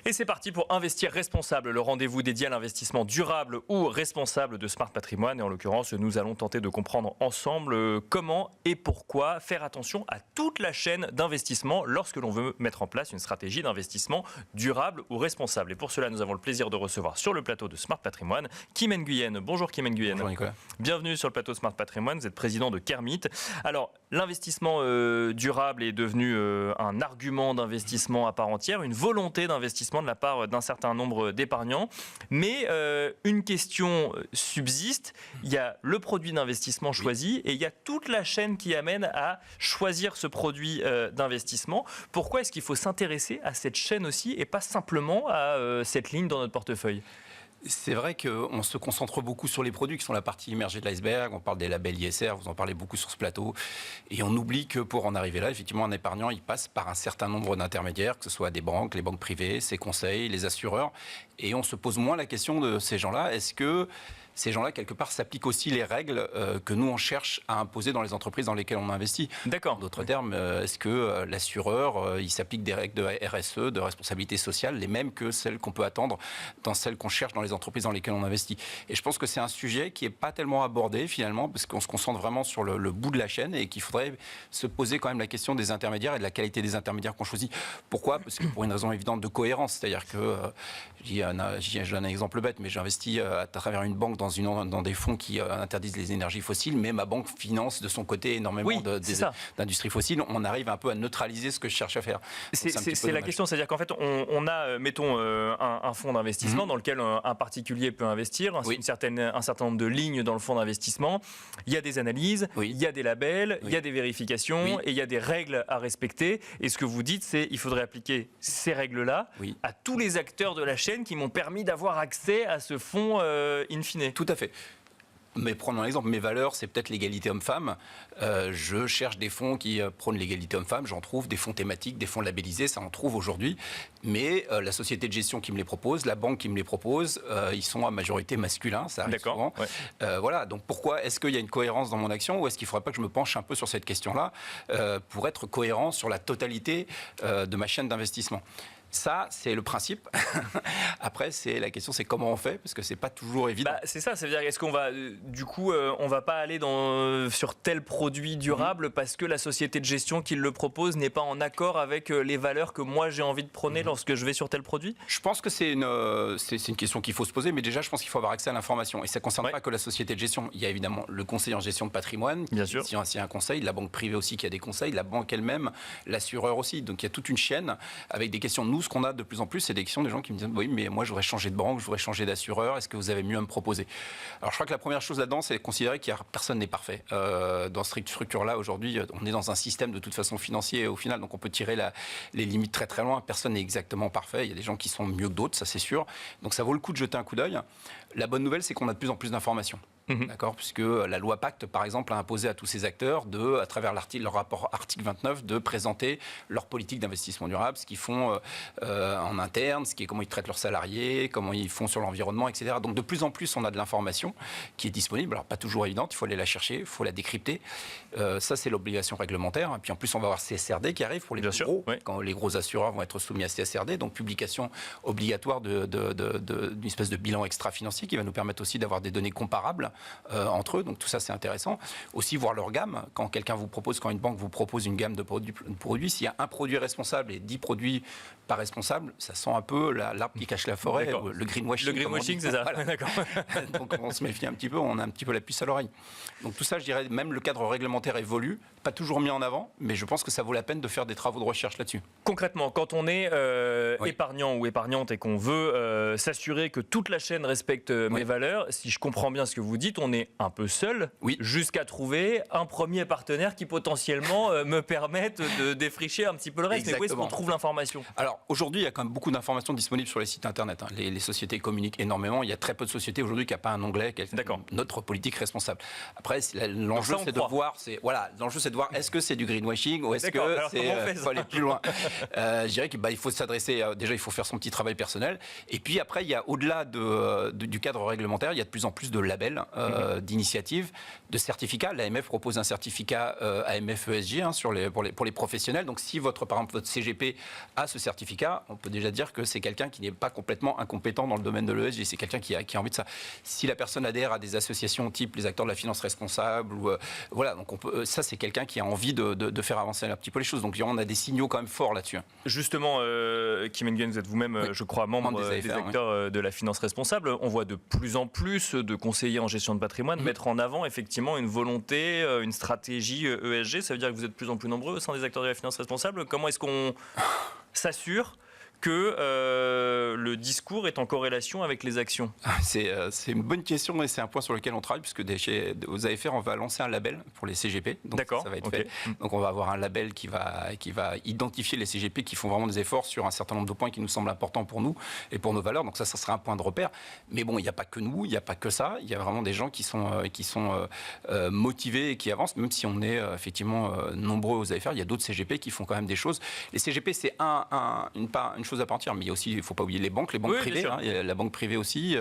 Et c'est parti pour Investir Responsable, le rendez-vous dédié à l'investissement durable ou responsable de Smart Patrimoine. Et en l'occurrence, nous allons tenter de comprendre ensemble comment et pourquoi faire attention à toute la chaîne d'investissement lorsque l'on veut mettre en place une stratégie d'investissement durable ou responsable. Et pour cela, nous avons le plaisir de recevoir sur le plateau de Smart Patrimoine Kim Nguyen. Bonjour Kim Nguyen. Bonjour Nicolas. Bienvenue sur le plateau de Smart Patrimoine, vous êtes président de Kermit. Alors, l'investissement durable est devenu un argument d'investissement à part entière, une volonté d'investissement de la part d'un certain nombre d'épargnants. Mais une question subsiste, il y a le produit d'investissement choisi et il y a toute la chaîne qui amène à choisir ce produit d'investissement. Pourquoi est-ce qu'il faut s'intéresser à cette chaîne aussi et pas simplement à cette ligne dans notre portefeuille ? C'est vrai qu'on se concentre beaucoup sur les produits qui sont la partie immergée de l'iceberg. On parle des labels ISR, vous en parlez beaucoup sur ce plateau. Et on oublie que pour en arriver là, effectivement, un épargnant, il passe par un certain nombre d'intermédiaires, que ce soit des banques, les banques privées, ses conseils, les assureurs. Et on se pose moins la question de ces gens-là. Est-ce que ces gens-là, quelque part, s'appliquent aussi les règles que nous, on cherche à imposer dans les entreprises dans lesquelles on investit? D'accord. En d'autres termes, est-ce que l'assureur, il s'applique des règles de RSE, de responsabilité sociale, les mêmes que celles qu'on peut attendre dans celles qu'on cherche dans les entreprises dans lesquelles on investit? Et je pense que c'est un sujet qui n'est pas tellement abordé, finalement, parce qu'on se concentre vraiment sur le bout de la chaîne et qu'il faudrait se poser quand même la question des intermédiaires et de la qualité des intermédiaires qu'on choisit. Pourquoi? Parce que pour une raison évidente de cohérence. C'est-à-dire que, j'ai un exemple bête, mais j'investis à travers une banque dans des fonds qui interdisent les énergies fossiles, mais ma banque finance de son côté énormément d'industries fossiles. On arrive un peu à neutraliser ce que je cherche à faire. C'est la question, c'est-à-dire qu'en fait, on a, mettons, un fonds d'investissement dans lequel un particulier peut investir, un certain nombre de lignes dans le fonds d'investissement. Il y a des analyses, il y a des labels, il y a des vérifications et il y a des règles à respecter. Et ce que vous dites, c'est qu'il faudrait appliquer ces règles-là à tous les acteurs de la chaîne qui m'ont permis d'avoir accès à ce fonds in fine. Tout à fait. Mais prenons un exemple, mes valeurs, c'est peut-être l'égalité homme-femme. Je cherche des fonds qui prônent l'égalité homme-femme, j'en trouve, des fonds thématiques, des fonds labellisés, ça en trouve aujourd'hui. Mais la société de gestion qui me les propose, la banque qui me les propose, ils sont à majorité masculins, ça arrive souvent. Ouais. Voilà, donc pourquoi est-ce qu'il y a une cohérence dans mon action ou est-ce qu'il ne faudrait pas que je me penche un peu sur cette question-là pour être cohérent sur la totalité de ma chaîne d'investissement? Ça, c'est le principe. Après, la question, c'est comment on fait, parce que c'est pas toujours évident. C'est ça, ça veut dire, est-ce qu'on va, du coup, on va pas aller sur tel produit durable parce que la société de gestion qui le propose n'est pas en accord avec les valeurs que moi j'ai envie de prôner lorsque je vais sur tel produit? Je pense que c'est une question qu'il faut se poser, mais déjà, je pense qu'il faut avoir accès à l'information. Et ça ne concerne pas que la société de gestion. Il y a évidemment le conseiller en gestion de patrimoine, bien sûr. Si y a un conseil, la banque privée aussi qui a des conseils, la banque elle-même, l'assureur aussi. Donc il y a toute une chaîne avec des questions. Nous, ce qu'on a de plus en plus, c'est des questions des gens qui me disent oui, mais moi, je voudrais changer de banque, je voudrais changer d'assureur, est-ce que vous avez mieux à me proposer? Alors, je crois que la première chose là-dedans, c'est de considérer qu'il y a personne n'est parfait. Dans cette structure-là, aujourd'hui, on est dans un système de toute façon financier au final, donc on peut tirer les limites très très loin. Personne n'est exactement parfait. Il y a des gens qui sont mieux que d'autres, ça c'est sûr. Donc, ça vaut le coup de jeter un coup d'œil. La bonne nouvelle, c'est qu'on a de plus en plus d'informations. D'accord, puisque la loi Pacte, par exemple, a imposé à tous ces acteurs à travers leur rapport article 29, de présenter leur politique d'investissement durable, ce qu'ils font en interne, comment ils traitent leurs salariés, comment ils font sur l'environnement, etc. Donc de plus en plus, on a de l'information qui est disponible. Alors pas toujours évidente, il faut aller la chercher, il faut la décrypter. Ça, c'est l'obligation réglementaire. Et puis en plus, on va avoir CSRD qui arrive pour les gros, quand les gros assureurs vont être soumis à CSRD, donc publication obligatoire d'une espèce de bilan extra-financier qui va nous permettre aussi d'avoir des données comparables entre eux, donc tout ça c'est intéressant. Aussi voir leur gamme, quand une banque vous propose une gamme de produits, s'il y a un produit responsable et 10 produits pas responsables, ça sent un peu l'arbre qui cache la forêt, le greenwashing. Le greenwashing, c'est ça. Voilà. D'accord. Donc on se méfie un petit peu, on a un petit peu la puce à l'oreille. Donc tout ça, je dirais, même le cadre réglementaire évolue, pas toujours mis en avant, mais je pense que ça vaut la peine de faire des travaux de recherche là-dessus. Concrètement, quand on est épargnant ou épargnante et qu'on veut s'assurer que toute la chaîne respecte mes valeurs, si je comprends bien ce que vous dites, on est un peu seul jusqu'à trouver un premier partenaire qui potentiellement me permette de défricher un petit peu le reste. Exactement. Mais où est-ce qu'on trouve l'information? Alors aujourd'hui, il y a quand même beaucoup d'informations disponibles sur les sites internet. Les sociétés communiquent énormément. Il y a très peu de sociétés aujourd'hui qui n'ont pas un onglet notre politique responsable. Après, l'enjeu c'est de voir, est-ce que c'est du greenwashing ou est-ce que faut aller plus loin. Je dirais qu'il faut s'adresser. Déjà, il faut faire son petit travail personnel. Et puis après, il y a au-delà du cadre réglementaire, il y a de plus en plus de labels d'initiatives, de certificats. L'AMF propose un certificat AMF ESG pour les professionnels. Donc si par exemple votre CGP a ce certificat, on peut déjà dire que c'est quelqu'un qui n'est pas complètement incompétent dans le domaine de l'ESG. C'est quelqu'un qui a envie de ça. Si la personne adhère à des associations type les acteurs de la finance responsable, voilà, donc ça c'est quelqu'un qui a envie de faire avancer un petit peu les choses. Donc on a des signaux quand même forts là-dessus. Justement, Kim Nguyen, vous êtes vous-même, je crois, membre des acteurs de la finance responsable. On voit de plus en plus de conseillers en gestion de patrimoine mettre en avant effectivement une volonté, une stratégie ESG. Ça veut dire que vous êtes de plus en plus nombreux au sein des acteurs de la finance responsable. Comment est-ce qu'on s'assure que le discours est en corrélation avec les actions? C'est une bonne question et c'est un point sur lequel on travaille puisque aux AFR, on va lancer un label pour les CGP. Donc d'accord, ça va être fait. Donc on va avoir un label qui va identifier les CGP qui font vraiment des efforts sur un certain nombre de points qui nous semblent importants pour nous et pour nos valeurs. Donc ça sera un point de repère. Mais bon, il n'y a pas que nous, il n'y a pas que ça. Il y a vraiment des gens qui sont motivés et qui avancent, même si on est effectivement nombreux aux AFR. Il y a d'autres CGP qui font quand même des choses. Les CGP, c'est une chose à part entière, mais il y a aussi, il ne faut pas oublier les banques privées. Il y a la banque privée aussi.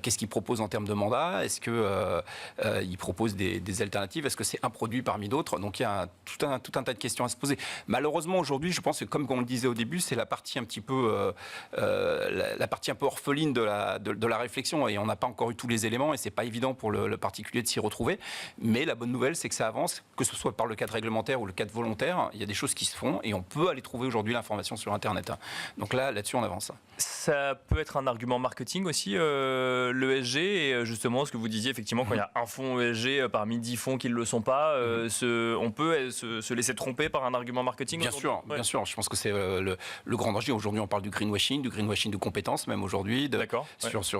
Qu'est-ce qu'ils proposent en termes de mandat? Est-ce qu'ils proposent des alternatives? Est-ce que c'est un produit parmi d'autres? Donc il y a tout un tas de questions à se poser. Malheureusement, aujourd'hui, je pense que comme on le disait au début, c'est la partie un petit peu orpheline de la réflexion et on n'a pas encore eu tous les éléments et c'est pas évident pour le particulier de s'y retrouver. Mais la bonne nouvelle, c'est que ça avance, que ce soit par le cadre réglementaire ou le cadre volontaire. Il y a des choses qui se font et on peut aller trouver aujourd'hui l'information sur Internet. Donc là-dessus, on avance. Ça peut être un argument marketing aussi, l'ESG, et justement, ce que vous disiez, effectivement, quand il y a un fonds ESG parmi 10 fonds qui ne le sont pas, on peut se laisser tromper par un argument marketing? Bien sûr. Je pense que c'est le grand danger. Aujourd'hui, on parle du greenwashing de compétences, même aujourd'hui,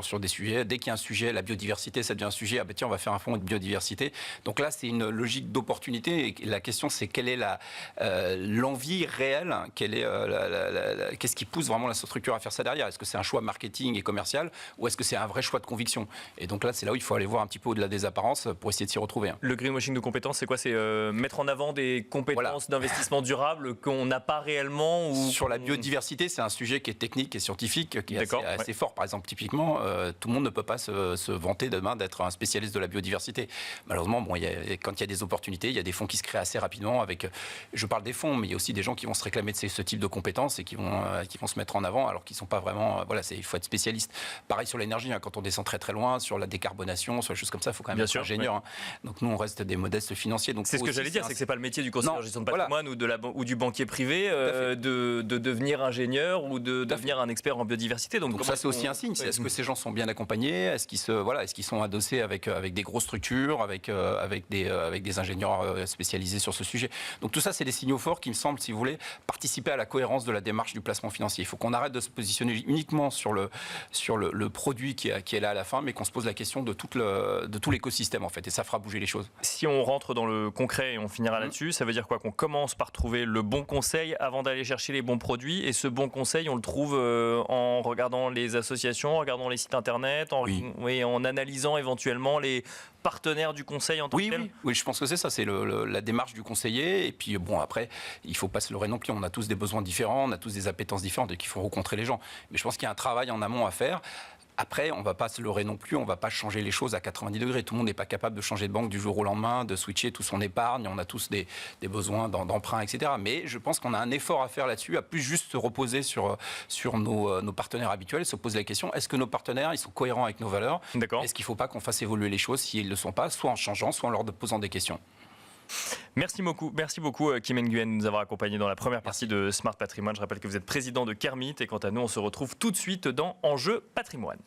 sur des sujets. Dès qu'il y a un sujet, la biodiversité, ça devient un sujet, tiens, on va faire un fonds de biodiversité. Donc là, c'est une logique d'opportunité. Et la question, c'est quelle est l'envie réelle, qu'est-ce qui pousse vraiment la structure à faire ça derrière? Est-ce que c'est un choix marketing et commercial ou est-ce que c'est un vrai choix de conviction? Et donc là, c'est là où il faut aller voir un petit peu au-delà des apparences pour essayer de s'y retrouver. Le greenwashing de compétences, c'est quoi? C'est mettre en avant des compétences d'investissement durable qu'on n'a pas réellement Sur la biodiversité, c'est un sujet qui est technique et scientifique, qui est assez fort. Par exemple, typiquement, tout le monde ne peut pas se vanter demain d'être un spécialiste de la biodiversité. Malheureusement, quand il y a des opportunités, il y a des fonds qui se créent assez rapidement. Je parle des fonds, mais il y a aussi des gens qui vont se réclamer de ce type de compétences et qui vont se mettre en avant alors qu'ils ne sont pas vraiment... il faut être spécialiste. Pareil sur l'énergie, quand on descend très très loin, sur la décarbonation, sur les choses comme ça, il faut quand même être ingénieur. Donc nous, on reste des modestes financiers. C'est ce que j'allais dire, c'est que ce n'est pas le métier du conseiller en gestion de patrimoine ou du banquier privé de devenir ingénieur ou de devenir un expert en biodiversité. Donc ça, c'est aussi un signe. Est-ce que ces gens sont bien accompagnés? Est-ce qu'ils sont adossés avec des grosses structures, avec des ingénieurs spécialisés sur ce sujet? Donc tout ça, c'est des signaux forts qui me semblent, si vous voulez, participer à la cohérence de la démarche du placement financier. Il faut qu'on arrête de se positionner uniquement sur le produit qui est là à la fin, mais qu'on se pose la question de tout l'écosystème, en fait, et ça fera bouger les choses. Si on rentre dans le concret et on finira là-dessus, ça veut dire quoi? Qu'on commence par trouver le bon conseil avant d'aller chercher les bons produits, et ce bon conseil, on le trouve en regardant les associations, en regardant les sites internet, en analysant éventuellement les partenaires du conseil en tant que tel? Oui, je pense que c'est ça, c'est la démarche du conseiller. Et puis après, il ne faut pas se leurrer non plus. On a tous des besoins différents, on a tous des appétences différentes et qu'il faut rencontrer les gens. Mais je pense qu'il y a un travail en amont à faire. Après, on ne va pas se leurrer non plus, on ne va pas changer les choses à 90 degrés. Tout le monde n'est pas capable de changer de banque du jour au lendemain, de switcher tout son épargne. On a tous des besoins d'emprunt, etc. Mais je pense qu'on a un effort à faire là-dessus, à plus juste se reposer sur nos partenaires habituels, se poser la question, est-ce que nos partenaires ils sont cohérents avec nos valeurs? Est-ce qu'il ne faut pas qu'on fasse évoluer les choses si ils ne le sont pas, soit en changeant, soit en leur posant des questions? Merci beaucoup Kim Nguyen de nous avoir accompagnés dans la première partie de Smart Patrimoine. Je rappelle que vous êtes président de Kermit et quant à nous, on se retrouve tout de suite dans Enjeu Patrimoine.